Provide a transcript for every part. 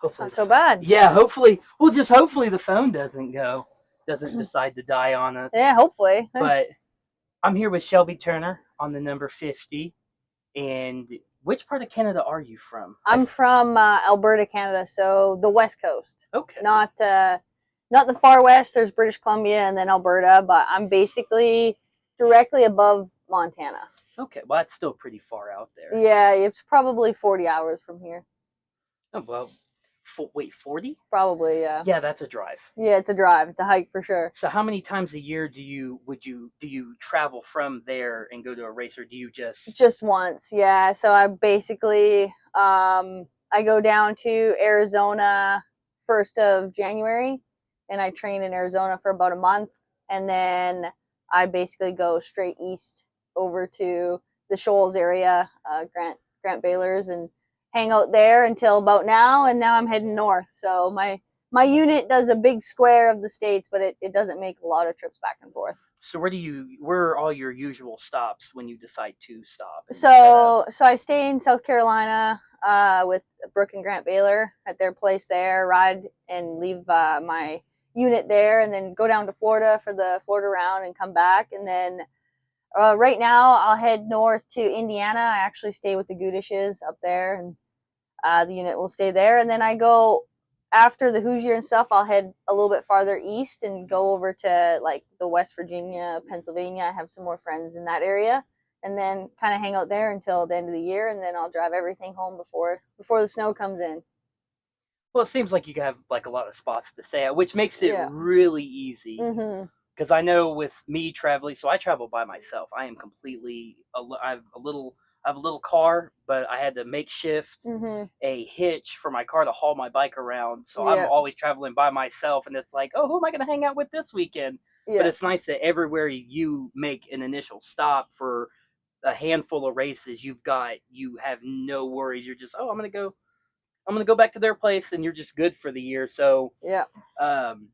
Hopefully, Not so bad. yeah. Hopefully, well, just hopefully the phone doesn't decide to die on us. Yeah, hopefully. But I'm here with Shelby Turner on the number 50. And which part of Canada are you from? I'm from Alberta, Canada, so the West Coast. Okay. Not the far west. There's British Columbia and then Alberta, but I'm basically directly above Montana. Okay, well, that's still pretty far out there. Yeah, it's probably 40 hours from here. Oh, well, wait, 40? Probably, yeah. Yeah, that's a drive. Yeah, it's a drive. It's a hike for sure. So how many times a year do you travel from there and go to a race, or do you just once? Yeah. So I basically I go down to Arizona 1st of January, and I train in Arizona for about a month, and then I basically go straight east over to the Shoals area, Grant Baylor's, and hang out there until about now, and now I'm heading north. So my unit does a big square of the states, but it doesn't make a lot of trips back and forth. So where are all your usual stops when you decide to stop? So I stay in South Carolina with Brooke and Grant Baylor at their place there, ride and leave my unit there, and then go down to Florida for the Florida round and come back. And then right now I'll head north to Indiana. I actually stay with the Goodishes up there, and the unit will stay there. And then I go after the Hoosier and stuff. I'll head a little bit farther east and go over to like the West Virginia, Pennsylvania. I have some more friends in that area, and then kind of hang out there until the end of the year, and then I'll drive everything home before the snow comes in. Well, it seems like you have like a lot of spots to stay at, which makes it Yeah. really easy. Mm-hmm. Because I know with me traveling, so I travel by myself. I am I have a little car, but I had to makeshift Mm-hmm. a hitch for my car to haul my bike around. So I'm Yeah. always traveling by myself, and it's like, oh, who am I going to hang out with this weekend? But Yeah. it's nice that everywhere you make an initial stop for a handful of races, you have no worries. You're just, oh, I'm gonna go back to their place, and you're just good for the year. So Yeah. um,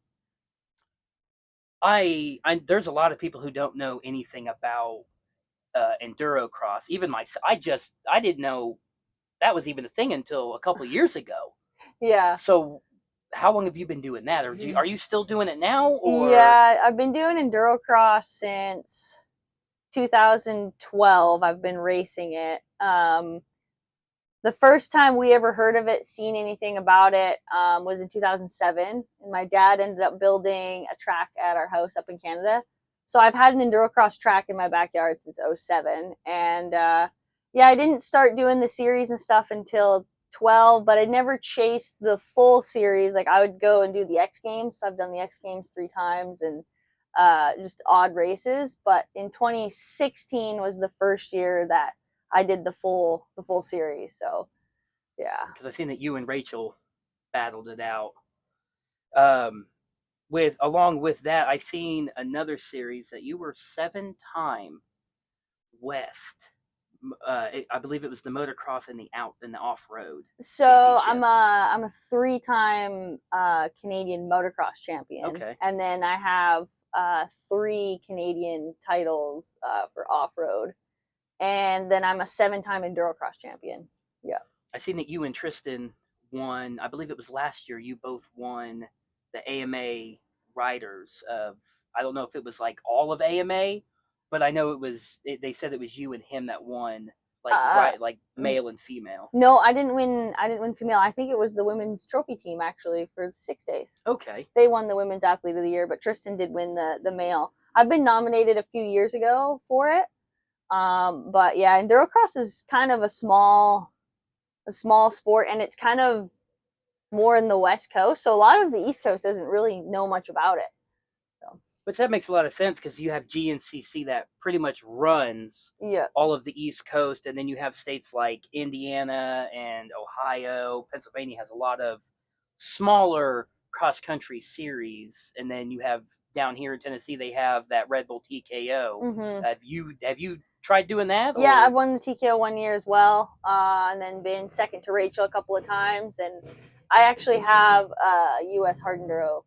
I there's a lot of people who don't know anything about enduro cross. Even I didn't know that was even a thing until a couple of years ago. Yeah. So how long have you been doing that, or are you still doing it now? Or Yeah. I've been doing enduro cross since 2012. I've been racing it. The first time we ever heard of it, seen anything about it, was in 2007. And my dad ended up building a track at our house up in Canada. So I've had an endurocross track in my backyard since '07. And yeah, I didn't start doing the series and stuff until 12, but I never chased the full series. Like I would go and do the X Games. So I've done the X Games 3 times and just odd races. But in 2016 was the first year that I did the full series. So yeah. because I seen that you and Rachel battled it out. Um, with along with that, I seen another series that you were 7-time West. I believe it was the motocross and the off road. So I'm a 3 time Canadian motocross champion. Okay. And then I have 3 Canadian titles for off road. And then I'm a 7 time endurocross champion. Yeah. I seen that you and Tristan won. I believe it was last year. You both won the AMA riders of. I don't know if it was like all of AMA, but I know it was. They said it was you and him that won, like male and female. No, I didn't win. I didn't win female. I think it was the women's trophy team actually for 6 days. Okay. They won the women's athlete of the year, but Tristan did win the male. I've been nominated a few years ago for it. But yeah, endurocross is kind of a small sport, and it's kind of more in the West Coast. So a lot of the East Coast doesn't really know much about it. So. But that makes a lot of sense because you have GNCC that pretty much runs all of the East Coast, and then you have states like Indiana and Ohio. Pennsylvania has a lot of smaller cross country series, and then you have down here in Tennessee they have that Red Bull TKO. Mm-hmm. Have you tried doing that? Yeah, I've won the TKO 1 year as well, and then been second to Rachel a couple of times, and I actually have a U.S. hard enduro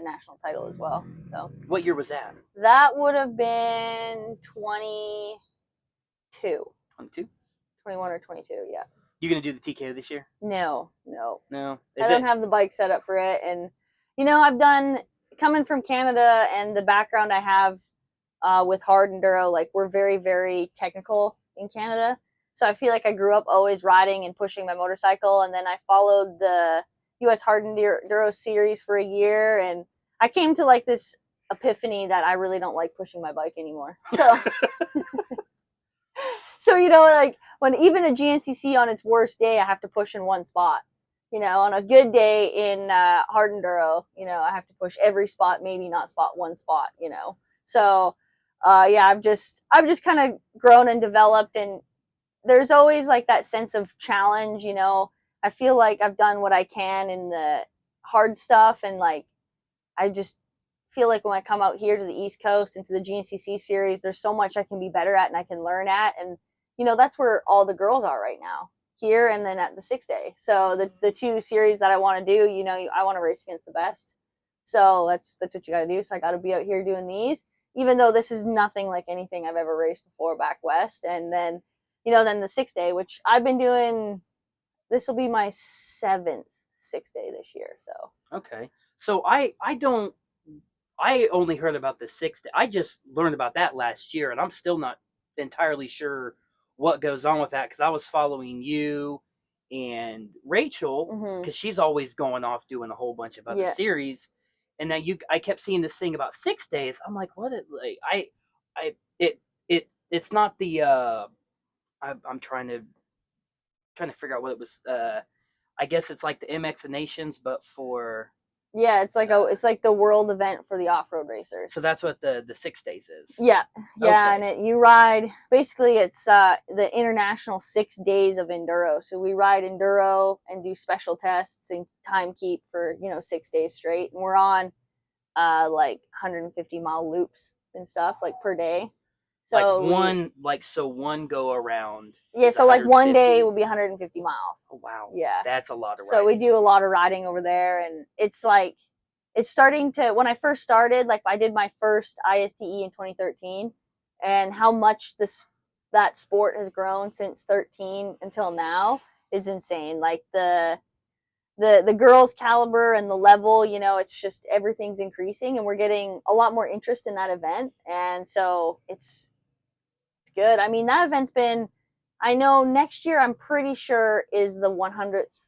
national title as well. So what year was that? That would have been 22. 22? 21 or 22, yeah. You gonna do the TKO this year? No. I don't have the bike set up for it, and I've done, coming from Canada and the background I have with hard enduro, like we're very, very technical in Canada. So I feel like I grew up always riding and pushing my motorcycle, and then I followed the U.S. Hard Enduro Series for a year, and I came to like this epiphany that I really don't like pushing my bike anymore. So, so like when even a GNCC on its worst day, I have to push in one spot. On a good day in hard enduro, I have to push every spot, maybe not spot one spot. So yeah, I've just kind of grown and developed, and there's always like that sense of challenge. I feel like I've done what I can in the hard stuff, and like I just feel like when I come out here to the East Coast into the GNCC series, there's so much I can be better at and I can learn at, and that's where all the girls are right now, here and then at the 6-day. So the two series that I want to do, I want to race against the best. So that's what you got to do. So I got to be out here doing these, even though this is nothing like anything I've ever raced before back west. And then, then the 6-day, which I've been doing. This will be my 7th 6-day this year. So okay. So I only heard about the 6-day. I just learned about that last year, and I'm still not entirely sure what goes on with that, because I was following you and Rachel, because she's always going off doing a whole bunch of other series, and now I kept seeing this thing about 6 days. I'm like, what? It's not the. I'm trying to figure out what it was. I guess it's like the MX of Nations, but for. Yeah, it's like it's like the world event for the off-road racers. So that's what the 6 days is. Yeah, and you ride. Basically, it's the international 6 days of enduro. So we ride enduro and do special tests and time keep for 6 days straight, and we're on like 150-mile loops and stuff like per day. So one go around. Yeah, so like one day will be 150 miles. Oh wow. Yeah, that's a lot of riding. So we do a lot of riding over there, and it's like it's starting to. When I first started, like I did my first ISTE in 2013, and how much that sport has grown since 13 until now is insane. Like the girls' caliber and the level, it's just everything's increasing, and we're getting a lot more interest in that event, and so it's good. I mean, that event's been. I know next year, I'm pretty sure, is the 100th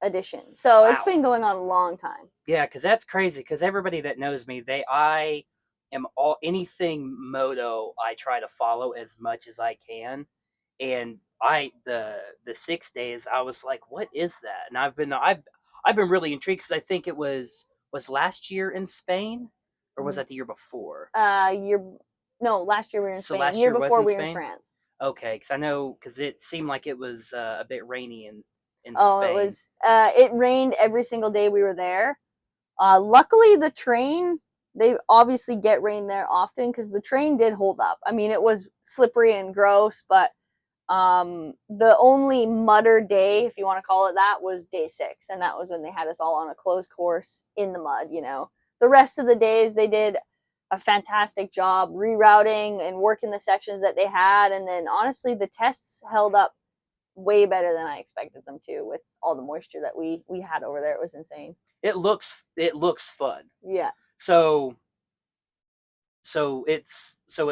edition. So it's been going on a long time. Yeah, because that's crazy. Because everybody that knows me, I am anything moto. I try to follow as much as I can, and the 6 days, I was like, what is that? And I've been really intrigued, because I think it was last year in Spain, or was that the year before? Last year we were in Spain. Last year before we were in France. Okay, because I know, because it seemed like it was a bit rainy in Spain. It was. It rained every single day we were there. Luckily, the train, they obviously get rain there often, because the train did hold up. I mean, it was slippery and gross, but the only mudder day, if you want to call it that, was day 6, and that was when they had us all on a closed course in the mud. The rest of the days they did a fantastic job rerouting and working the sections that they had, and then honestly the tests held up way better than I expected them to, with all the moisture that we had over there. It was insane. It looks fun. Yeah. So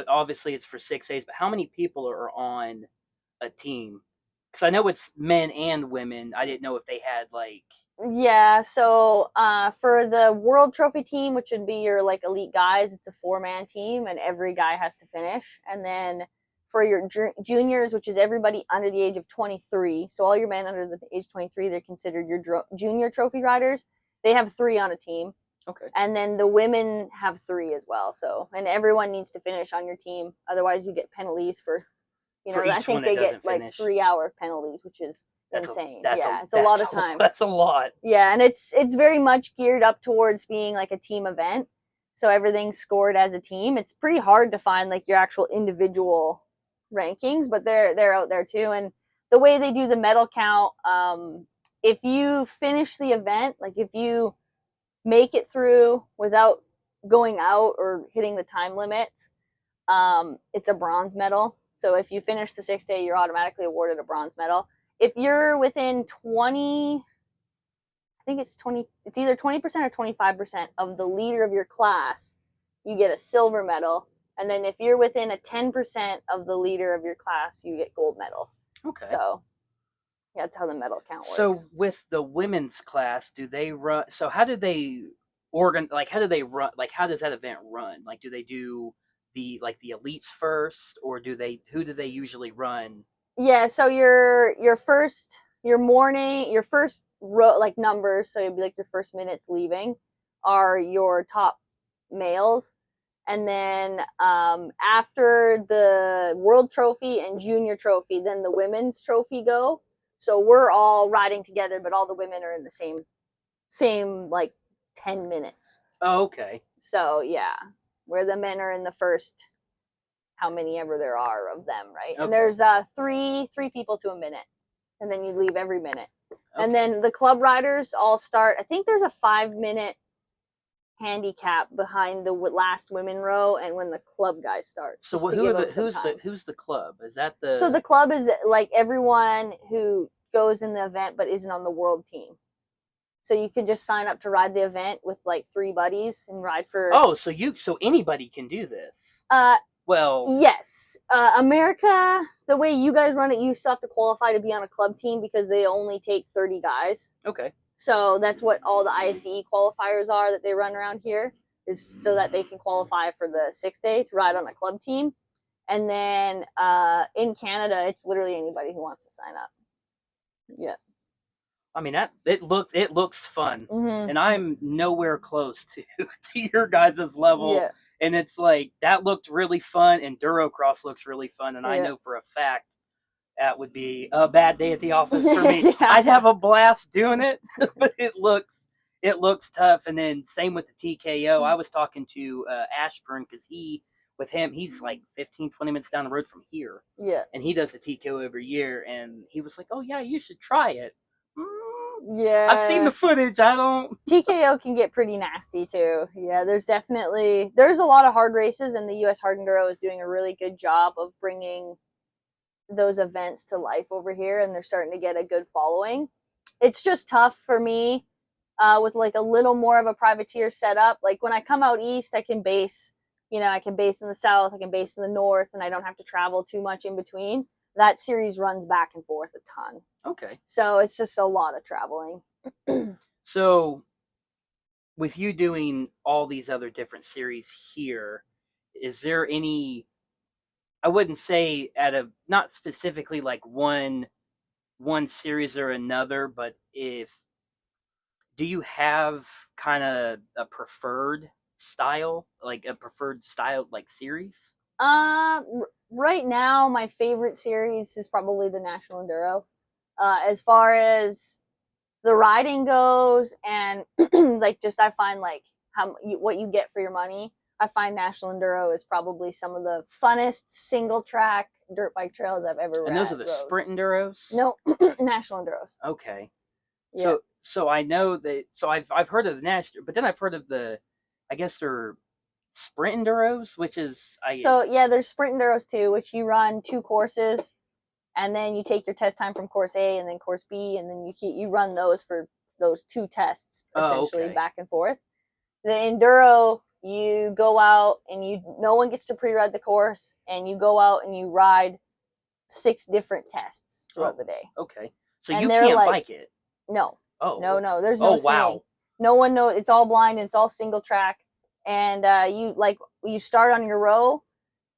obviously it's for 6 days, but how many people are on a team? Because I know it's men and women. I didn't know if they had like. Yeah, so for the World Trophy team, which would be your like elite guys, it's a 4-man team, and every guy has to finish. And then for your juniors, which is everybody under the age of 23, so all your men under the age of 23, they're considered your junior trophy riders. They have 3 on a team. Okay. And then the women have 3 as well. So, and everyone needs to finish on your team, otherwise you get penalties for I think they get like 3-hour penalties, which is insane. It's a lot of time. That's a lot. Yeah, and it's very much geared up towards being like a team event. So everything's scored as a team. It's pretty hard to find like your actual individual rankings, but they're out there too. And the way they do the medal count, if you finish the event, like if you make it through without going out or hitting the time limit, it's a bronze medal. So if you finish the 6-day, you're automatically awarded a bronze medal. if you're within 20, I think it's 20, it's either 20% or 25% of the leader of your class, you get a silver medal. And then if you're within a 10% of the leader of your class, you get gold medal. Okay. So yeah, that's how the medal count works. So with the women's class, do they run? So how do they how do they run? Like, how does that event run? Like, do they do the elites first, or who do they usually run? Yeah, so your first row, like numbers, so it'd be like your first minutes leaving, are your top males. And then after the world trophy and junior trophy, then the women's trophy go. So we're all riding together, but all the women are in the same like 10 minutes. Oh, okay. So yeah, where the men are in the first, how many ever there are of them, right? Okay. And there's three people to a minute, and then you leave every minute. Okay. And then the club riders all start. I think there's a 5-minute handicap behind the last women row, and when the club guys start. So who's the club? Is that the? So the club is like everyone who goes in the event but isn't on the world team. So you can just sign up to ride the event with like 3 buddies and ride for. Oh, so anybody can do this. Well, yes. America, the way you guys run it, you still have to qualify to be on a club team because they only take 30 guys. Okay. So that's what all the ISE qualifiers are that they run around here, is so that they can qualify for the 6 day to ride on a club team. And then in Canada, it's literally anybody who wants to sign up. Yeah. I mean, it looks fun, mm-hmm. And I'm nowhere close to your guys' level. Yeah. And it's like, that looked really fun, and Durocross looks really fun, and yeah. I know for a fact that would be a bad day at the office for me. Yeah. I'd have a blast doing it, but it looks tough. And then same with the TKO. I was talking to Ashburn, because he's like 15, 20 minutes down the road from here. Yeah. And he does the TKO every year, and he was like, oh yeah, you should try it. Yeah, I've seen the footage. TKO can get pretty nasty too. Yeah, there's a lot of hard races, and the U.S. Hard Enduro is doing a really good job of bringing those events to life over here, and they're starting to get a good following. It's just tough for me with like a little more of a privateer setup. Like when I come out east, I can base in the south, I can base in the north, and I don't have to travel too much in between. That series runs back and forth a ton. Okay. So it's just a lot of traveling. So with you doing all these other different series here, is there any, I wouldn't say not specifically like one series or another, but do you have kind of a preferred style, like series? Right now, my favorite series is probably the National Enduro. As far as the riding goes, and like just I find like what you get for your money, I find National Enduro is probably some of the funnest single track dirt bike trails I've ever rode. And those are the sprint enduros? No, National Enduros. Okay. Yeah. So I know that. So I've heard of the National, but then I've heard of I guess they're sprint enduros, which is there's sprint enduros too, which you run 2 courses, and then you take your test time from course A and then course B, and then you run those for those 2 tests essentially back and forth. The enduro, you go out and no one gets to pre-ride the course, and you go out and you ride 6 different tests throughout the day. Okay. So you can't bike it? No. Oh. No. There's no seeing. Wow. No one knows. It's all blind. It's all single track. And you start on your row,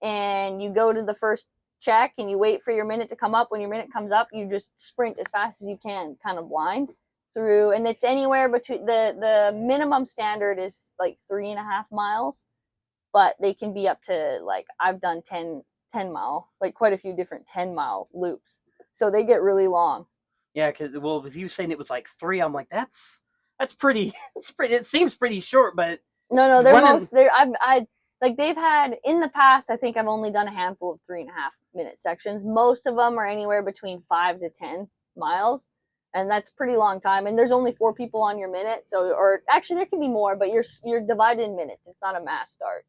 and you go to the first check, and you wait for your minute to come up. When your minute comes up, you just sprint as fast as you can, kind of blind through. And it's anywhere between the minimum standard is like 3.5 miles, but they can be up to, like, I've done 10 mile, like quite a few different 10-mile loops. So they get really long. Yeah, because with you saying it was like 3, I'm like, that's pretty. It's pretty. It seems pretty short, but no, they've had in the past. I think I've only done a handful of 3.5 minute sections. Most of them are anywhere between 5 to 10 miles, and that's pretty long time. And there's only 4 people on your minute, or actually there can be more, but you're divided in minutes. It's not a mass start,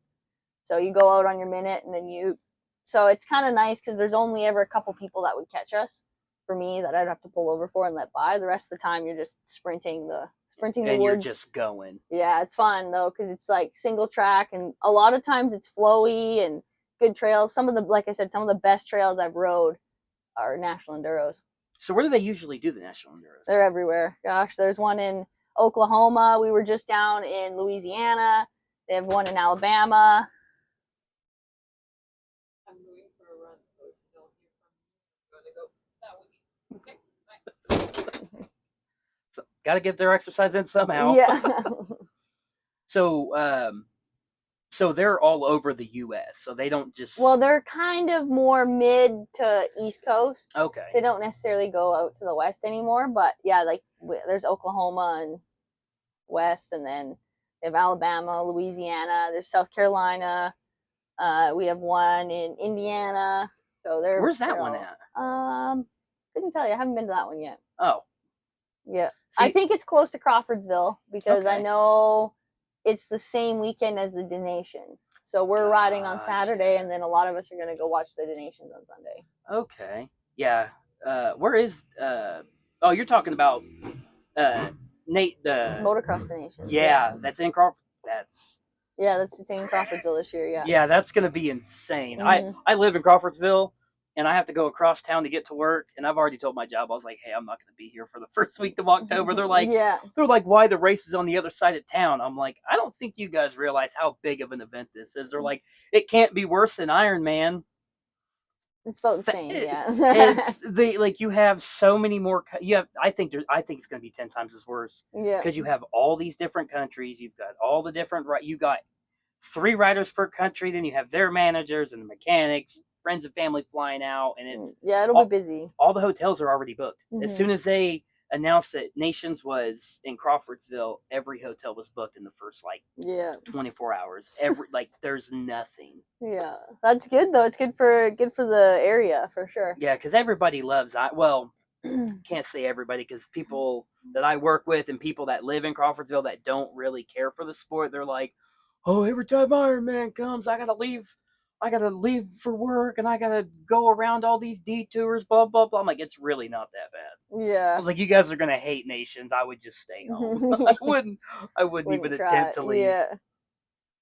so you go out on your minute, and then so it's kind of nice because there's only ever a couple people that would catch us. for me that I'd have to pull over for and let by. The rest of the time, you're just sprinting the woods. You're just going. Yeah, it's fun though because it's like single track, and a lot of times it's flowy and good trails. Some of the, like I said, some of the best trails I've rode are national enduros. So where do they usually do the national enduros? They're everywhere. Gosh, there's one in Oklahoma. We were just down in Louisiana. They have one in Alabama. I'm going for a run, so if you don't hear from me, I'm going to go that way. Okay. So, got to get their exercise in somehow. Yeah. So they're all over the U.S. So they don't just. Well, they're kind of more mid to East Coast. Okay. They don't necessarily go out to the West anymore, but yeah, like there's Oklahoma and West, and then they have Alabama, Louisiana. There's South Carolina. We have one in Indiana. So where's that one at? Couldn't tell you. I haven't been to that one yet. Oh. Yeah. See, I think it's close to Crawfordsville because I know it's the same weekend as the Denations. So we're riding on Saturday, and then a lot of us are going to go watch the Denations on Sunday. Okay. Yeah. Where is oh, you're talking about Nate the Motocross Denations. Yeah, that's in Crawford. That's in Crawfordsville this year. Yeah. Yeah, that's going to be insane. Mm-hmm. I live in Crawfordsville, and I have to go across town to get to work. And I've already told my job, I was like, hey, I'm not going to be here for the first week of October. They're like, why the race is on the other side of town? I'm like, I don't think you guys realize how big of an event this is. They're like, it can't be worse than Ironman. It's about the same, yeah. It's you have so many more. I think it's going to be 10 times as worse. Yeah. Because you have all these different countries. You've got all the different. You got 3 riders per country. Then you have their managers and the mechanics, friends and family flying out, and it's it'll be busy. All the hotels are already booked. Mm-hmm. As soon as they announced that Nations was in Crawfordsville, every hotel was booked in the first 24 hours. There's nothing. Yeah, that's good though. It's good for the area for sure. Yeah, because everybody loves. Can't say everybody, because people that I work with and people that live in Crawfordsville that don't really care for the sport, they're like, oh, every time Ironman comes, I gotta leave for work, and I gotta go around all these detours, blah blah blah. I'm like, it's really not that bad. Yeah. I was like, you guys are gonna hate Nations. I would just stay home. I wouldn't even attempt to leave.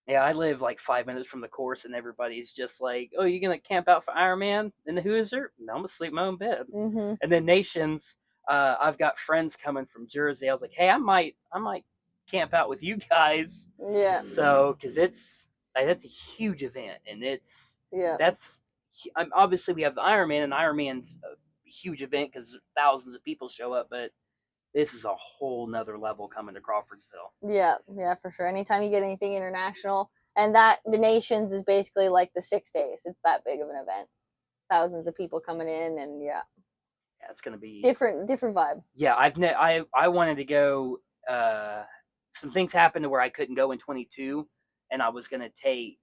Yeah, I live like 5 minutes from the course, and everybody's just like, oh, you gonna camp out for Ironman in the Hoosier? No, I'm gonna sleep in my own bed. Mm-hmm. And then Nations, I've got friends coming from Jersey. I was like, hey, I might camp out with you guys. Yeah. So, because that's a huge event, and obviously we have the Ironman, and Ironman's a huge event because thousands of people show up, but this is a whole nother level coming to Crawfordsville. Yeah, for sure. Anytime you get anything international, and that the Nations is basically like the 6 days. It's that big of an event. Thousands of people coming in, and yeah, it's gonna be different vibe. Yeah, I wanted to go. Some things happened to where I couldn't go in 22, and I was gonna take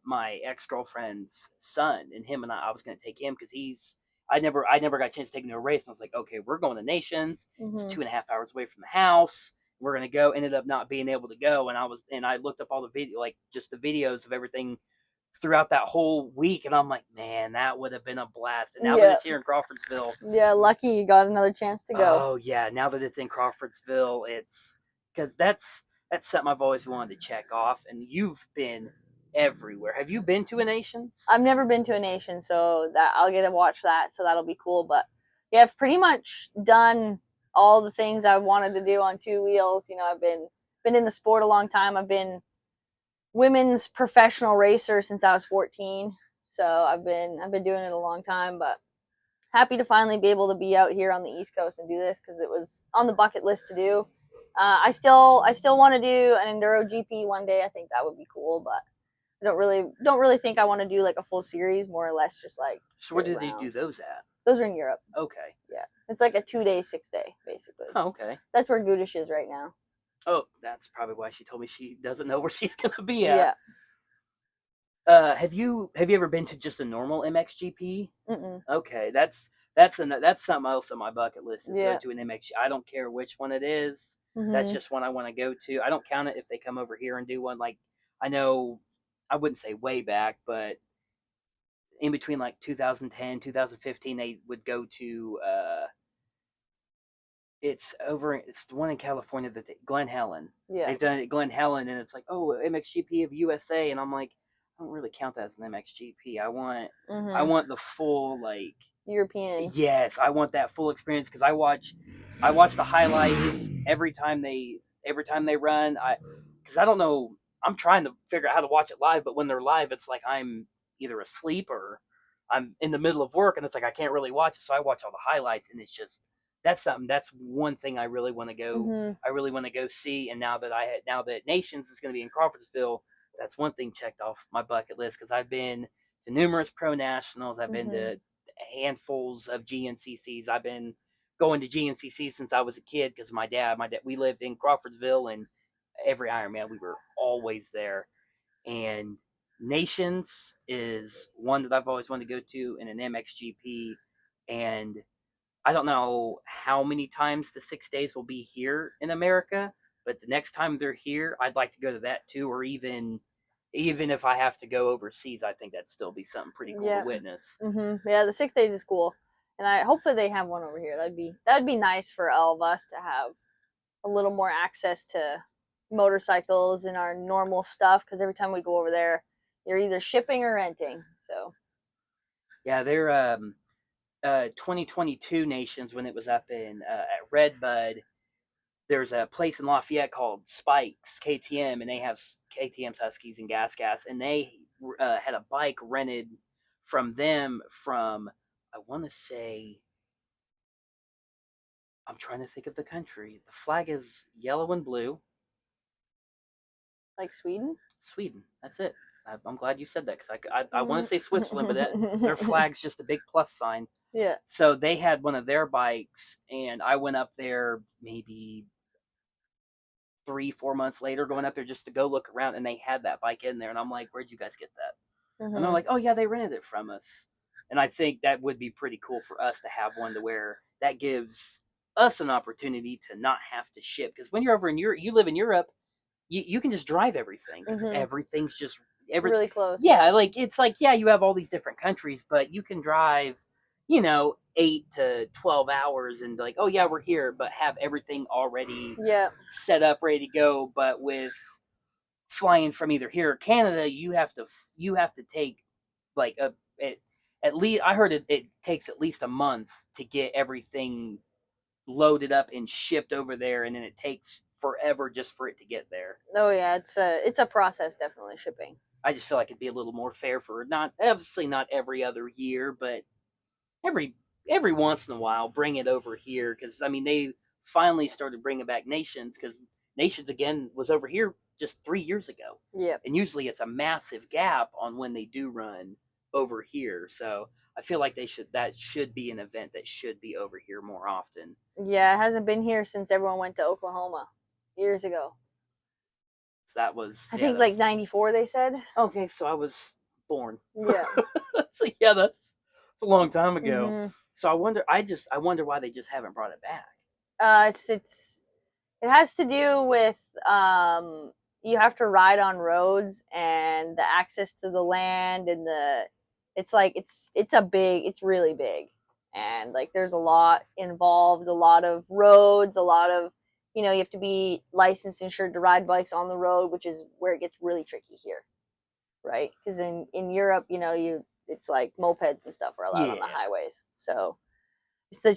my ex-girlfriend's son, and him and I was gonna take him because I never got a chance to take him to a race, and I was like, okay, we're going to Nations. Mm-hmm. It's 2.5 hours away from the house. We're gonna go. Ended up not being able to go, and I looked up all the video, just the videos of everything throughout that whole week, and I'm like, man, that would have been a blast. And now that it's here in Crawfordsville, lucky you got another chance to go. Oh yeah, now that it's in Crawfordsville, it's because that's something I've always wanted to check off. And you've been everywhere. Have you been to a Nations? I've never been to a Nation, so that I'll get to watch that. So that'll be cool. But yeah, I've pretty much done all the things I wanted to do on 2 wheels. I've been in the sport a long time. I've been women's professional racer since I was 14. So I've been doing it a long time, but happy to finally be able to be out here on the East Coast and do this because it was on the bucket list to do. I still want to do an enduro GP one day. I think that would be cool, but I don't really think I want to do like a full series, more or less just like. So where did they do those at? Those are in Europe. Okay. Yeah, it's like a 2-day, 6-day basically. Oh, okay. That's where Gudish is right now. Oh, that's probably why she told me she doesn't know where she's gonna be at. Yeah. Have you ever been to just a normal MXGP? Mm-mm. Okay, that's something else on my bucket list is go to an MX. I don't care which one it is. Mm-hmm. That's just one I want to go to. I don't count it if they come over here and do one. Like I know, I wouldn't say way back, but in between like 2010, 2015, they would go to it's the one in California that Glen Helen. Yeah. They've done it at Glen Helen, and it's like, oh, MXGP of USA, and I'm like, I don't really count that as an MXGP. I want the full like European. Yes, I want that full experience because I watch the highlights every time they run. Because I don't know, I'm trying to figure out how to watch it live, but when they're live, it's like I'm either asleep or I'm in the middle of work, and it's like I can't really watch it. So I watch all the highlights, and it's just that's one thing I really want to go. I really want to go see. And now that Nations is going to be in Crawfordsville, that's one thing checked off my bucket list because I've been to numerous pro nationals. I've been to handfuls of GNCCs. I've been going to GNCC since I was a kid because my dad, we lived in Crawfordsville, and every Ironman we were always there. And Nations is one that I've always wanted to go to, in an MXGP. And I don't know how many times the 6 days will be here in America, but the next time they're here, I'd like to go to that too, or even if I have to go overseas, I think that'd still be something pretty cool to witness. Yeah, the 6 days is cool, and hopefully they have one over here. That'd be nice for all of us to have a little more access to motorcycles and our normal stuff, because every time we go over there, you're either shipping or renting. So yeah, they're 2022 Nations, when it was up in at Redbud. There's a place in Lafayette called Spikes KTM, and they have KTM's Huskies and Gas, and they had a bike rented from them from, I want to say, I'm trying to think of the country. The flag is yellow and blue. Like Sweden? Sweden. That's it. I'm glad you said that because I want to say Switzerland, but their flag's just a big plus sign. Yeah. So they had one of their bikes, and I went up there maybe 3-4 months later, going up there just to go look around, and they had that bike in there, and I'm like, where'd you guys get that? And they're like, oh yeah, they rented it from us. And I think that would be pretty cool for us to have one, to where that gives us an opportunity to not have to ship, because when you're over in Europe, you live in Europe, you can just drive everything. Everything's just really close. Yeah, like it's like, yeah, you have all these different countries, but you can drive 8 to 12 hours and be like, oh yeah, we're here, but have everything already set up, ready to go. But with flying from either here or Canada, you have to take like at least, I heard it takes at least a month to get everything loaded up and shipped over there, and then it takes forever just for it to get there. Oh yeah, it's a process, definitely, shipping. I just feel like it'd be a little more fair for, not every other year, but every once in a while, bring it over here, because I mean they finally started bringing back Nations, because Nations again was over here just 3 years ago. Yeah. And usually it's a massive gap on when they do run over here. So I feel like that should be an event that should be over here more often. Yeah, it hasn't been here since everyone went to Oklahoma years ago. So that was, I think like 94, they said. Okay, so I was born. Yeah. So yeah, that's a long time ago. So I wonder why they just haven't brought it back. It has to do with you have to ride on roads, and the access to the land, and it's really big, and like there's a lot involved, a lot of roads, a lot of, you have to be licensed, insured to ride bikes on the road, which is where it gets really tricky here, right? Because in Europe, it's like mopeds and stuff are allowed on the highways. So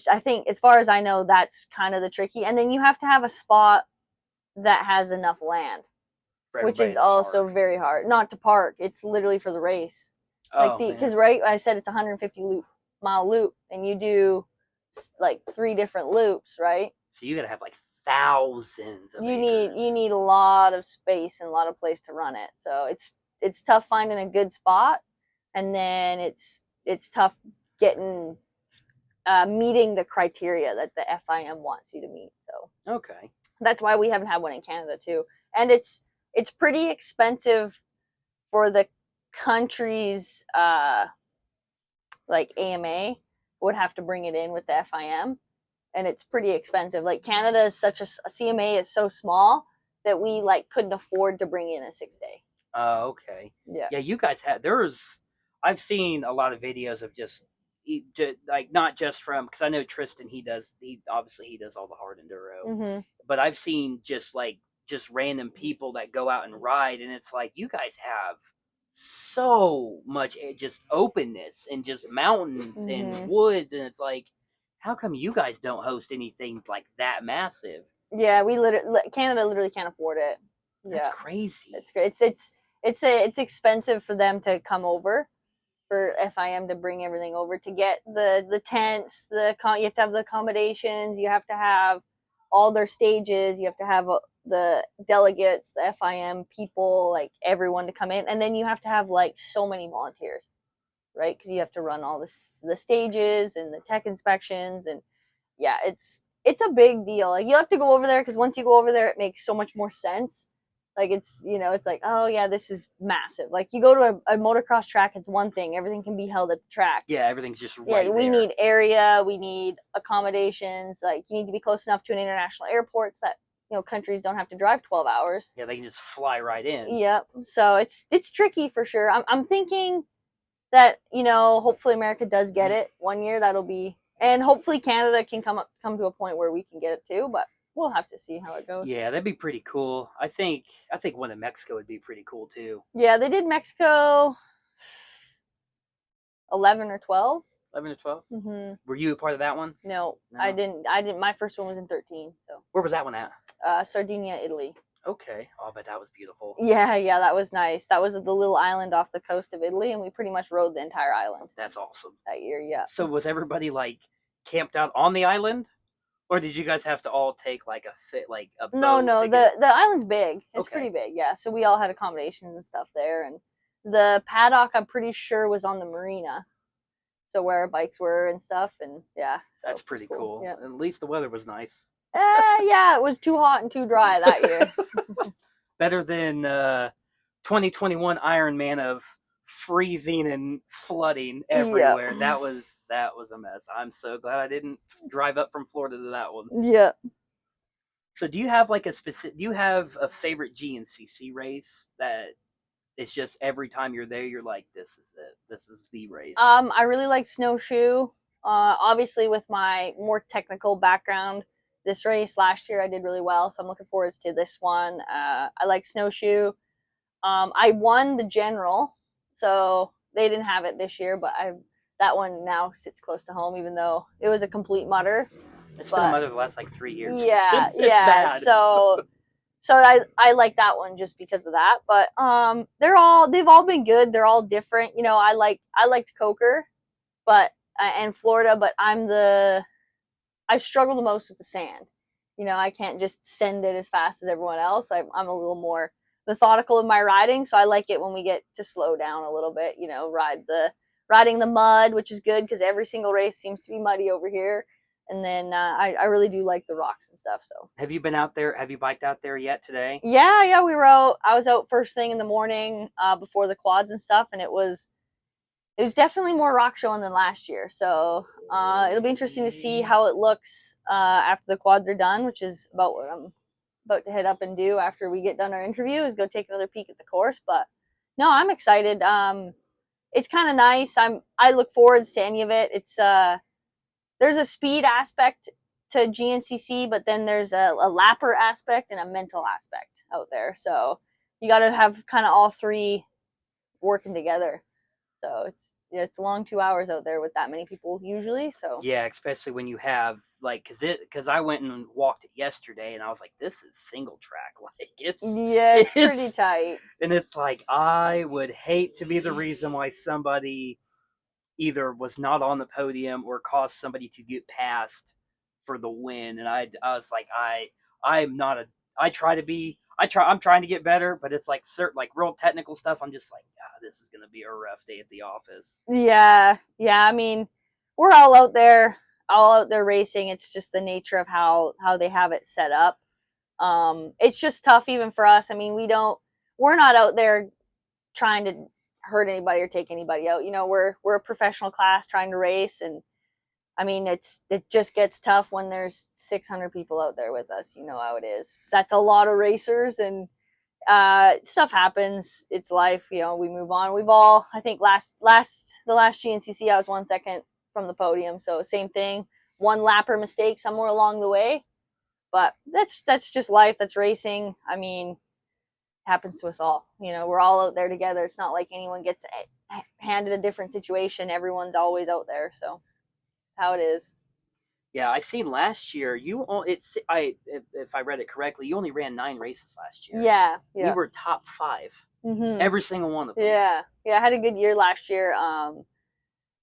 I think, as far as I know, that's kind of the tricky. And then you have to have a spot that has enough land, which is also very hard. Not to park. It's literally for the race. Because right, I said it's 150-mile loop, and you do like 3 different loops, right? So you gotta have like thousands of acres. You need a lot of space and a lot of place to run it. So it's tough finding a good spot, and then it's tough getting meeting the criteria that the FIM wants you to meet. So okay, that's why we haven't had one in Canada too. And it's pretty expensive for the countries, like AMA would have to bring it in with the FIM, and it's pretty expensive. Like Canada is CMA is so small that we couldn't afford to bring in a 6-day. Oh, okay. Yeah. Yeah, you guys had, I've seen a lot of videos of just like not just from because I know Tristan he obviously he does all the hard enduro, but I've seen just random people that go out and ride, and it's like you guys have so much just openness and just mountains and woods, and it's like how come you guys don't host anything like that massive? Yeah, Canada literally can't afford it. That's crazy. It's great. It's expensive for them to come over, for FIM to bring everything over, to get the tents, you have to have the accommodations, you have to have all their stages, you have to have the delegates, the FIM people, like everyone to come in, and then you have to have like so many volunteers, right? Because you have to run all the stages and the tech inspections, and yeah, it's a big deal. Like you have to go over there because once you go over there, it makes so much more sense. Like it's it's like, oh yeah, this is massive. Like you go to a motocross track, it's one thing. Everything can be held at the track. Yeah, everything's just right there. We need area, we need accommodations. Like you need to be close enough to an international airport so that countries don't have to drive 12 hours. Yeah, they can just fly right in. Yep. So it's tricky for sure. I'm thinking that hopefully America does get it one year. That'll be, and hopefully Canada can come to a point where we can get it too. But we'll have to see how it goes. Yeah, that'd be pretty cool. I think one in Mexico would be pretty cool too. Yeah, they did Mexico 11 or 12. 11 or 12? Mm-hmm. Were you a part of that one? No, I didn't. My first one was in 13. So where was that one at? Sardinia, Italy. Okay. Oh, but that was beautiful. Yeah, that was nice. That was the little island off the coast of Italy, and we pretty much rode the entire island. That's awesome. That year, yeah. So was everybody like camped out on the island? Or did you guys have to all take like a boat? No. The island's big. It's pretty big, yeah. So we all had accommodations and stuff there, and the paddock I'm pretty sure was on the marina, so where our bikes were and stuff, and yeah. So that's pretty cool. Yeah. At least the weather was nice. Yeah, it was too hot and too dry that year. Better than 2021 Ironman of freezing and flooding everywhere. Yep. That was a mess. I'm so glad I didn't drive up from Florida to that one. Yeah. So do you have do you have a favorite GNCC race that it's just every time you're there you're like, this is it. This is the race. I really like snowshoe. Obviously with my more technical background, this race last year I did really well, so I'm looking forward to this one. I like snowshoe. I won the general, so they didn't have it this year, but that one now sits close to home, even though it was a complete mutter. It's been a mutter the last 3 years. Yeah, it's bad. So I like that one just because of that. But they've all been good. They're all different. I liked Coker, but and Florida, but I struggle the most with the sand. I can't just send it as fast as everyone else. I'm a little more methodical in my riding, so I like it when we get to slow down a little bit. Riding the mud, which is good because every single race seems to be muddy over here. And then I really do like the rocks and stuff. So have you been out there? Have you biked out there yet today? Yeah, we were out. I was out first thing in the morning before the quads and stuff, and it was definitely more rock showing than last year. So it'll be interesting to see how it looks after the quads are done, which is about what I'm about to head up and do after we get done our interview, is go take another peek at the course. But no, I'm excited. It's kind of nice. I look forward to any of it. It's there's a speed aspect to GNCC, but then there's a lapper aspect and a mental aspect out there. So you got to have kind of all three working together. So it's a long 2 hours out there with that many people usually. So yeah, especially when you have because I went and walked it yesterday and I was like, this is single track. It's pretty tight. And it's like I would hate to be the reason why somebody either was not on the podium or caused somebody to get past for the win. And I was like, I'm trying to get better, but it's like certain real technical stuff. I'm just like, this is going to be a rough day at the office. Yeah. I mean, we're all out there racing. It's just the nature of how they have it set up. It's just tough even for us. I mean, we're not out there trying to hurt anybody or take anybody out. We're a professional class trying to race, and I mean it just gets tough when there's 600 people out there with us. You know how it is. That's a lot of racers, and Stuff happens. It's life. You know, we move on. We've all, I think, the last GNCC, I was 1 second from the podium. So same thing. One lapper mistake somewhere along the way. But that's just life. That's racing. I mean, happens to us all. You know, we're all out there together. It's not like anyone gets handed a different situation. Everyone's always out there. So how it is. Yeah, I seen last year. If I read it correctly, you only ran 9 races last year. Yeah. We were top 5, every single one of them. Yeah, I had a good year last year.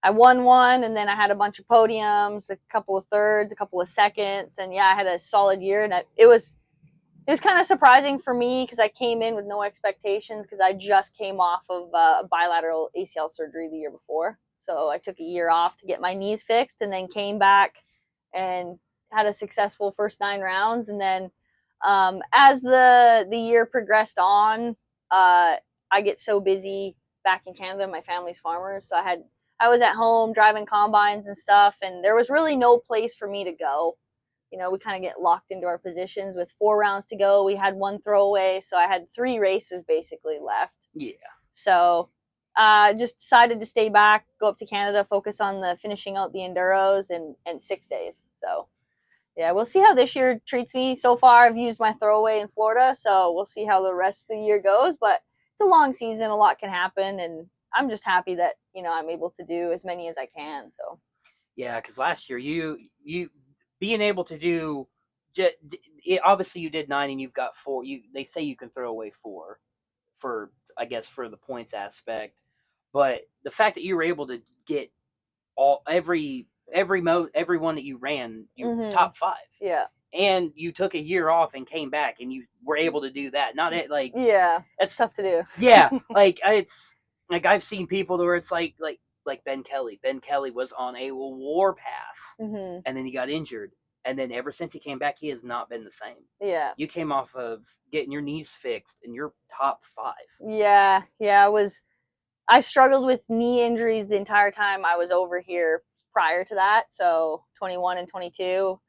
I won one, and then I had a bunch of podiums, a couple of thirds, a couple of seconds, and yeah, I had a solid year. And it was kind of surprising for me because I came in with no expectations because I just came off of bilateral ACL surgery the year before. So I took a year off to get my knees fixed, and then came back and had a successful first 9 rounds. And then as the year progressed on, I get so busy back in Canada. My family's farmers, so I was at home driving combines and stuff, and there was really no place for me to go. You know, we kind of get locked into our positions with 4 rounds to go. We had 1 throwaway, so I had 3 races basically left. Yeah. So just decided to stay back, go up to Canada, focus on the finishing out the enduros and 6 days. So yeah, we'll see how this year treats me. So far, I've used my throwaway in Florida, so we'll see how the rest of the year goes. But it's a long season, a lot can happen, and I'm just happy that, you know, I'm able to do as many as I can. So yeah, because last year you being able to do, obviously you did 9 and you've got 4. They say you can throw away 4 for, I guess, for the points aspect, but the fact that you were able to get every one that you ran, you top 5. Yeah. And you took a year off and came back, and you were able to do that. Not it like, yeah, that's tough to do. Yeah, like it's like I've seen people where it's like Ben Kelly. Ben Kelly was on a war path, and then he got injured, and then ever since he came back, he has not been the same. Yeah, you came off of getting your knees fixed, and you're top 5. Yeah, I struggled with knee injuries the entire time I was over here prior to that. So 21 and 22.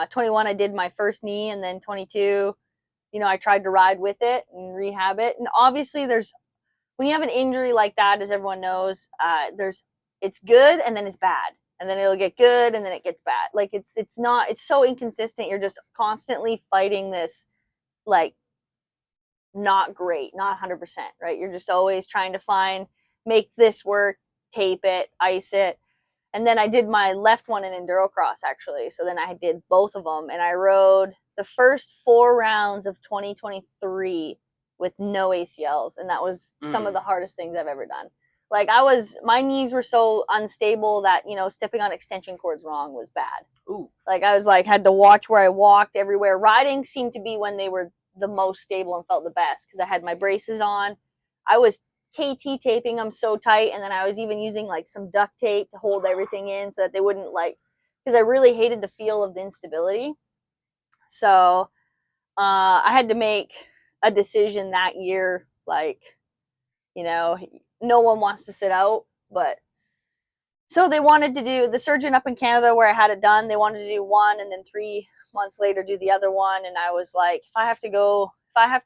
21, I did my first knee, and then 22, you know, I tried to ride with it and rehab it. And obviously, when you have an injury like that, as everyone knows, it's good and then it's bad, and then it'll get good and then it gets bad. Like it's so inconsistent. You're just constantly fighting this, like, not great, not 100%, right? You're just always trying to make this work, tape it, ice it. And then I did my left one in Endurocross, actually. So then I did both of them, and I rode the first 4 rounds of 2023 with no ACLs, and that was some of the hardest things I've ever done. Like, my knees were so unstable that, you know, stepping on extension cords wrong was bad. Ooh. Like, I was like, had to watch where I walked everywhere. Riding seemed to be when they were the most stable and felt the best, because I had my braces on. I was KT taping them so tight, and then I was even using like some duct tape to hold everything in so that they wouldn't, like, because I really hated the feel of the instability. So I had to make a decision that year, like, you know, no one wants to sit out, but so they wanted to do, the surgeon up in Canada where I had it done, they wanted to do one and then 3 months later do the other one. And I was like, if I have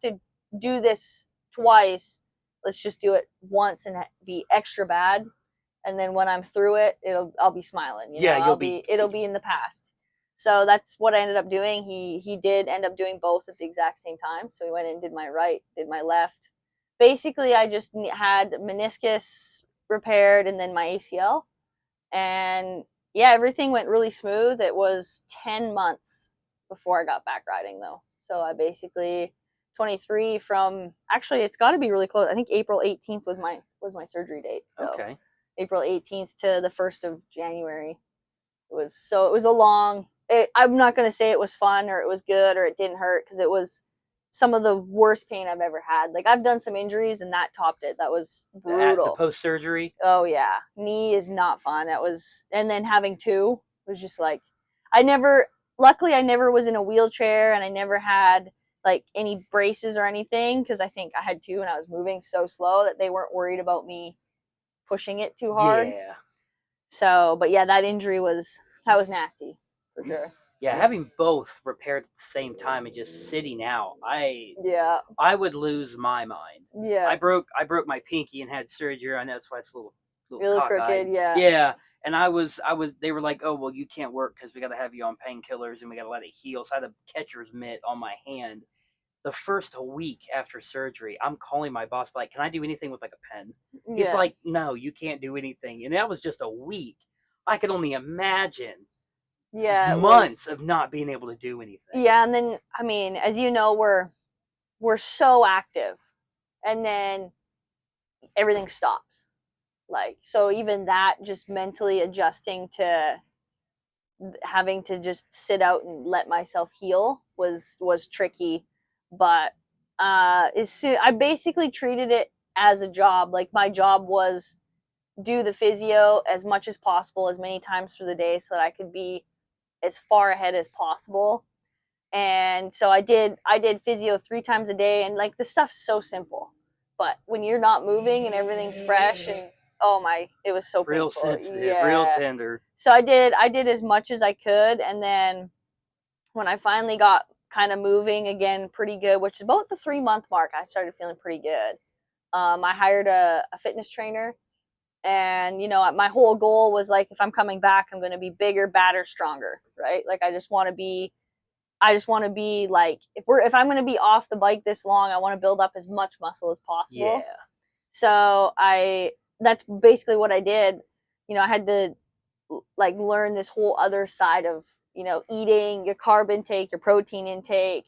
to do this twice, let's just do it once and be extra bad. And then when I'm through it, I'll be smiling. It'll be in the past. So that's what I ended up doing. He did end up doing both at the exact same time. So he went in, did my right, did my left. Basically, I just had meniscus repaired and then my ACL. And yeah, everything went really smooth. It was 10 months before I got back riding, though. So I basically 23 from, actually, it's got to be really close. I think April 18th was my surgery date. So okay. April 18th to the 1st of January. It was a long. I'm not going to say it was fun or it was good or it didn't hurt, because it was some of the worst pain I've ever had. Like, I've done some injuries and that topped it. That was brutal. The post-surgery? Oh yeah. Knee is not fun. And then having 2 was just like, luckily I never was in a wheelchair, and I never had like any braces or anything, because I think I had 2 and I was moving so slow that they weren't worried about me pushing it too hard. Yeah. So, but yeah, that injury was nasty for sure. Yeah, having both repaired at the same time and just sitting out, Yeah. I would lose my mind. Yeah. I broke my pinky and had surgery. I know that's why it's a little Really cockeyed. crooked, yeah. Yeah, and I was they were like, oh well, you can't work because we got to have you on painkillers and we got to let it heal. So I had a catcher's mitt on my hand. The first week after surgery, I'm calling my boss like, can I do anything with like a pen? He's Yeah. like, no, you can't do anything. And that was just a week. I could only imagine months of not being able to do anything. Yeah, and then I mean, as you know, we're so active, and then everything stops. Like, so even that, just mentally adjusting to having to just sit out and let myself heal was tricky. But I basically treated it as a job. Like, my job was do the physio as much as possible, as many times through the day, so that I could be as far ahead as possible. And so I did physio 3 times a day, and like, the stuff's so simple, but when you're not moving and everything's fresh, and oh my, it was so real painful. sensitive, real tender. So I did as much as I could, and then when I finally got kind of moving again pretty good, which is about the 3 month mark, I started feeling pretty good. I hired a fitness trainer, and my whole goal was like, if I'm coming back, I'm going to be bigger, badder, stronger, right? Like, I just want to be like, if I'm going to be off the bike this long, I want to build up as much muscle as possible. Yeah. So that's basically what I did. I had to like learn this whole other side of, eating, your carb intake, your protein intake,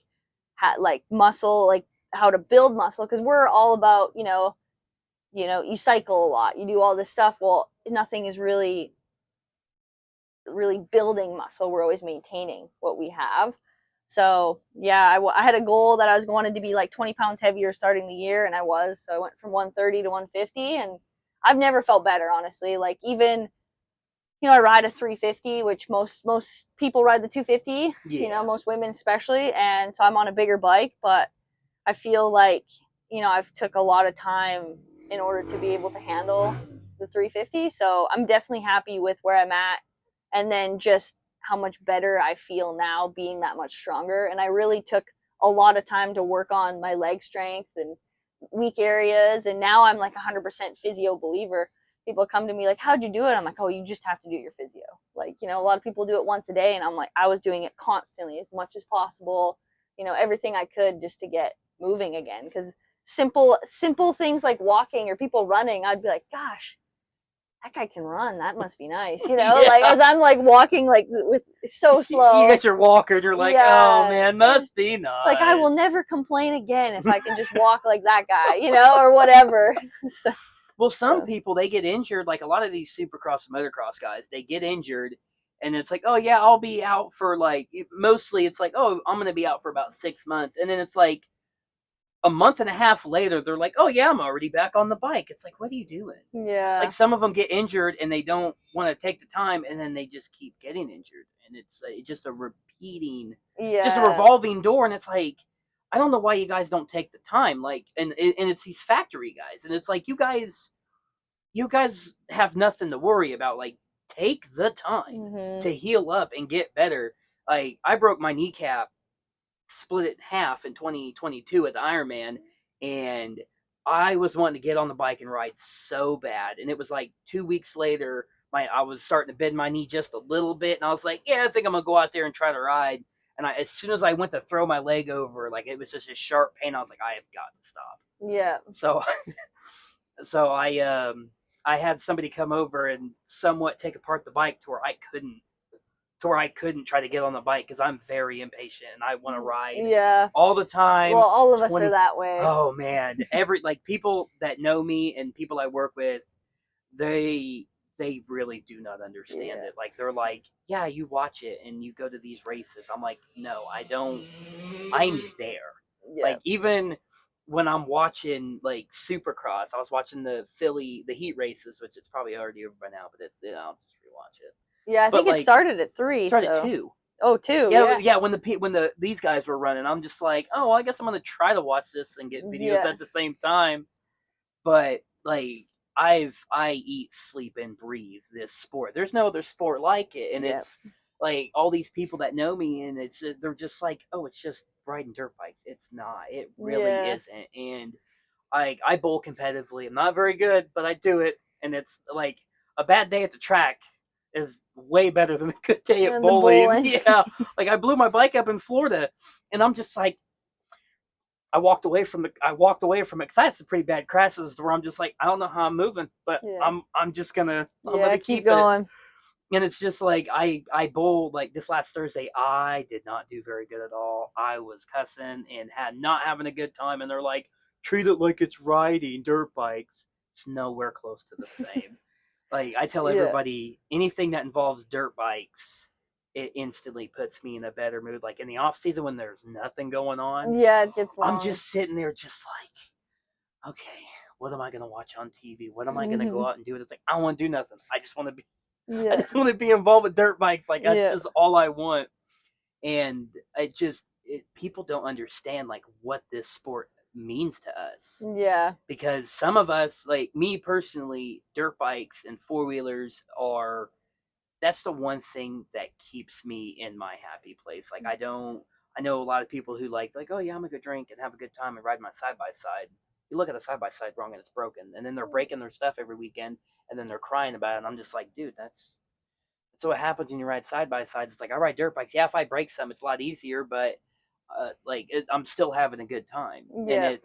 like muscle, like how to build muscle. Cause we're all about, you cycle a lot, you do all this stuff. Well, nothing is really building muscle. We're always maintaining what we have. So yeah, I had a goal that I was wanted to be like 20 pounds heavier starting the year, and I was. So I went from 130 to 150, and I've never felt better, honestly. Like, even, I ride a 350, which most people ride the 250. Yeah. Most women especially, and so I'm on a bigger bike, but I feel like, I've took a lot of time in order to be able to handle the 350. So I'm definitely happy with where I'm at, and then just how much better I feel now being that much stronger. And I really took a lot of time to work on my leg strength and weak areas, and now I'm like 100% physio believer. People come to me like, how'd you do it? I'm like, oh, you just have to do your physio. Like, a lot of people do it once a day, and I'm like, I was doing it constantly, as much as possible, everything I could, just to get moving again. Because simple things like walking or people running, I'd be like, gosh, that guy can run, that must be nice. Yeah. Like, as I'm like walking like with so slow, you get your walker and you're like, oh man, must be nice. Like, I will never complain again if I can just walk like that guy, or whatever. So, well, some people, they get injured, like a lot of these supercross and motocross guys, they get injured, and it's like, oh yeah, I'll be out for like, mostly it's like, oh, I'm gonna be out for about 6 months, and then it's like a month and a half later, they're like, oh yeah, I'm already back on the bike. It's like, what are you doing? Yeah. Like, some of them get injured and they don't want to take the time, and then they just keep getting injured, and it's just a repeating, just a revolving door, and it's like, I don't know why you guys don't take the time, like, and it's these factory guys, and it's like, you guys have nothing to worry about. Like, take the time to heal up and get better. Like, I broke my kneecap, split it in half in 2022 at the Ironman, and I was wanting to get on the bike and ride so bad. And it was like 2 weeks later, I was starting to bend my knee just a little bit, and I was like, yeah, I think I'm gonna go out there and try to ride. And as soon as I went to throw my leg over, like, it was just a sharp pain. I was like, I have got to stop. Yeah. So I had somebody come over and somewhat take apart the bike to where I couldn't try to get on the bike, because I'm very impatient and I want to ride all the time. Well, all of us are that way. Oh man, like, people that know me and people I work with, they really do not understand it. Like, they're like, yeah, you watch it and you go to these races. I'm like, no, I don't. I'm there. Like, even when I'm watching like Supercross, I was watching the heat races, which it's probably already over by now, but I'll just rewatch it. Yeah, I think it started at 3. Started at 2. Oh, 2. Yeah. When these guys were running, I'm just like, oh, well, I guess I'm gonna try to watch this and get videos at the same time. But like, I eat, sleep, and breathe this sport. There's no other sport like it, and like all these people that know me, and they're just like, oh, it's just riding dirt bikes. It's not. It really isn't. And I bowl competitively. I'm not very good, but I do it, and it's like a bad day at the track is way better than a good day at bowling. Yeah, like I blew my bike up in Florida, and I'm just like, I walked away from it because I had some pretty bad crashes where I'm just like, I don't know how I'm moving, but I'm just gonna keep going. And it's just like I bowled like this last Thursday. I did not do very good at all. I was cussing and not having a good time. And they're like, treat it like it's riding dirt bikes. It's nowhere close to the same. Like I tell everybody, anything that involves dirt bikes, it instantly puts me in a better mood. Like in the off season when there's nothing going on, it gets long. I'm just sitting there, just like, okay, what am I gonna watch on TV? What am I gonna go out and do? It's like I don't want to do nothing. I just want to be. I just want to be involved with dirt bikes. Like that's just all I want. And people don't understand like what this sport means to us. Yeah. Because some of us, like me personally, dirt bikes and four-wheelers that's the one thing that keeps me in my happy place. Like I know a lot of people who like, oh yeah, I'm gonna go drink and have a good time and ride my side by side. You look at a side by side wrong and it's broken, and then they're breaking their stuff every weekend, and then they're crying about it. And I'm just like, dude, that's what happens when you ride side by sides. It's like I ride dirt bikes. Yeah, if I break some, it's a lot easier, but I'm still having a good time. And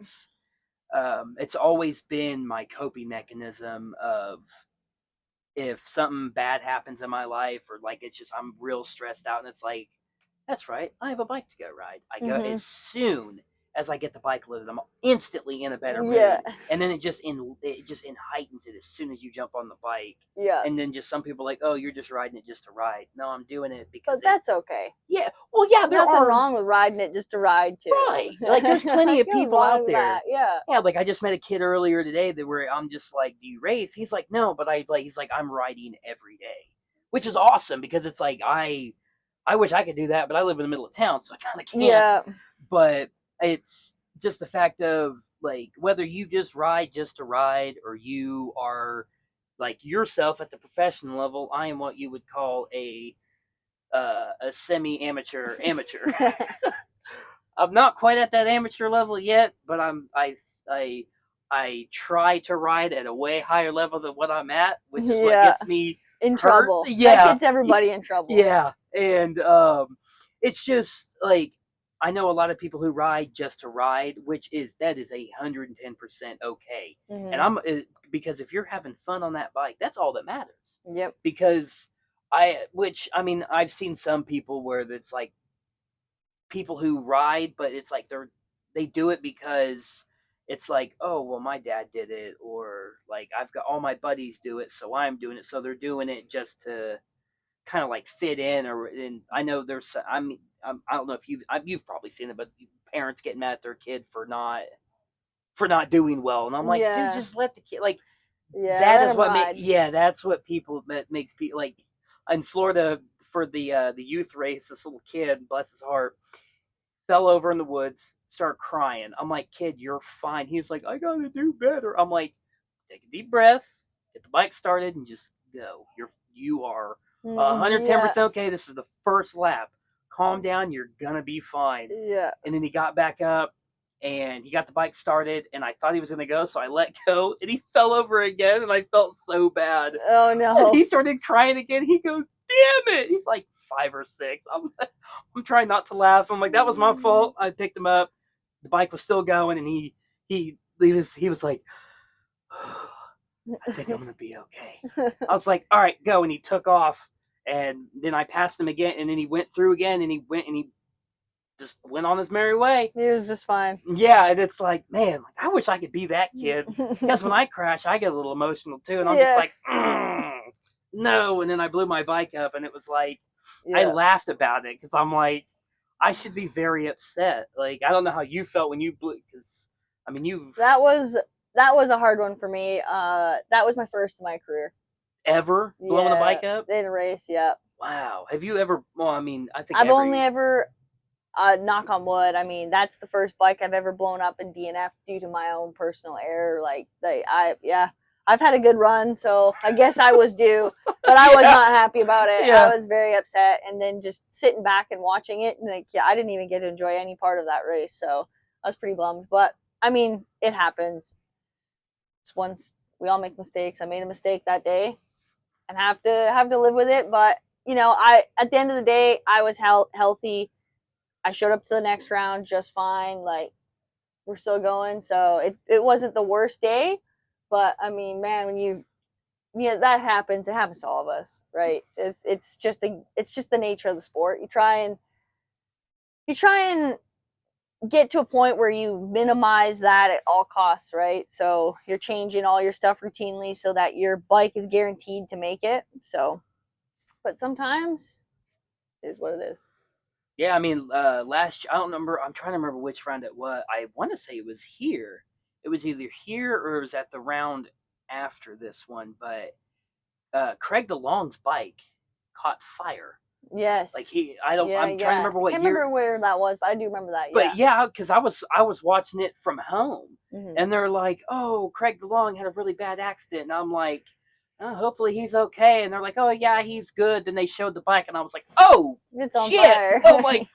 it's always been my coping mechanism of if something bad happens in my life or like it's just I'm real stressed out and it's like that's right, I have a bike to go ride. I go as soon as I get the bike loaded, I'm instantly in a better mood. And then it just heightens it as soon as you jump on the bike. And then just some people are like, oh, you're just riding it just to ride. No, I'm doing it because that's okay. Yeah. Well, yeah, there's nothing wrong with riding it just to ride too. Right. Like there's plenty of people out there. Yeah, like I just met a kid earlier today that where I'm just like, do you race? He's like, no, but he's like, I'm riding every day. Which is awesome because it's like I wish I could do that, but I live in the middle of town, so I kind of can't. Yeah. But it's just the fact of like whether you just ride just to ride or you are like yourself at the professional level. I am what you would call a semi-amateur amateur. I'm not quite at that amateur level yet, but I try to ride at a way higher level than what I'm at, which is what gets me in trouble. Yeah, that gets everybody in trouble. Yeah, and it's just like I know a lot of people who ride just to ride, that is 110% okay. And because if you're having fun on that bike, that's all that matters. Yep. Because I've seen some people where it's like people who ride, but it's like they do it because it's like, oh, well, my dad did it, or like I've got all my buddies do it, so I'm doing it. So they're doing it just to kind of like fit in. And I know there's, I don't know if you've probably seen it, but parents getting mad at their kid for not doing well, and I'm like, dude, just let the kid like. Yeah, that is what that's what makes people like in Florida for the youth race. This little kid, bless his heart, fell over in the woods, started crying. I'm like, kid, you're fine. He's like, I gotta do better. I'm like, take a deep breath, get the bike started, and just go. You are 110% okay. This is the first lap. Calm down. You're gonna be fine. Yeah. And then he got back up. And he got the bike started, and I thought he was going to go, so I let go, and he fell over again, and I felt so bad. Oh, no. And he started crying again. He goes, damn it! He's like 5 or 6. I'm trying not to laugh. I'm like, that was my fault. I picked him up. The bike was still going, and he was like, oh, I think I'm going to be okay. I was like, all right, go, and he took off, and then I passed him again, and then he went through again, and he just went on his merry way. He was just fine. Yeah, and it's like, man, like, I wish I could be that kid. Because when I crash, I get a little emotional too, and I'm just like, no. And then I blew my bike up, and it was like, I laughed about it because I'm like, I should be very upset. Like, I don't know how you felt when you blew, because I mean, that was a hard one for me. That was my first in my career. Ever blowing a bike up in a race? Yeah. Wow. Have you ever? Well, I mean, I think I've only ever. Knock on wood. I mean, that's the first bike I've ever blown up in DNF due to my own personal error. Like, I've had a good run, so I guess I was due, but I was not happy about it. I was very upset, and then just sitting back and watching it, and like, I didn't even get to enjoy any part of that race, so I was pretty bummed. But I mean, it happens. It's once we all make mistakes. I made a mistake that day, and have to live with it. But I at the end of the day, I was healthy. I showed up to the next round just fine. Like, we're still going, so it wasn't the worst day. But I mean, man, when that happens. It happens to all of us, right? It's just the nature of the sport. You try and get to a point where you minimize that at all costs, right? So you're changing all your stuff routinely so that your bike is guaranteed to make it. So, but sometimes it is what it is. Yeah, I mean, I don't remember. I'm trying to remember which round it was. I want to say it was here. It was either here or it was at the round after this one. But Craig DeLong's bike caught fire. Yes. Like I'm trying to remember what year. I can't remember where that was, but I do remember that. But yeah, because I was watching it from home, and they're like, "Oh, Craig DeLong had a really bad accident," and I'm like, "Oh, hopefully he's okay." And they're like, "Oh yeah, he's good." Then they showed the bike, and I was like, "Oh, it's on shit. fire!" Oh my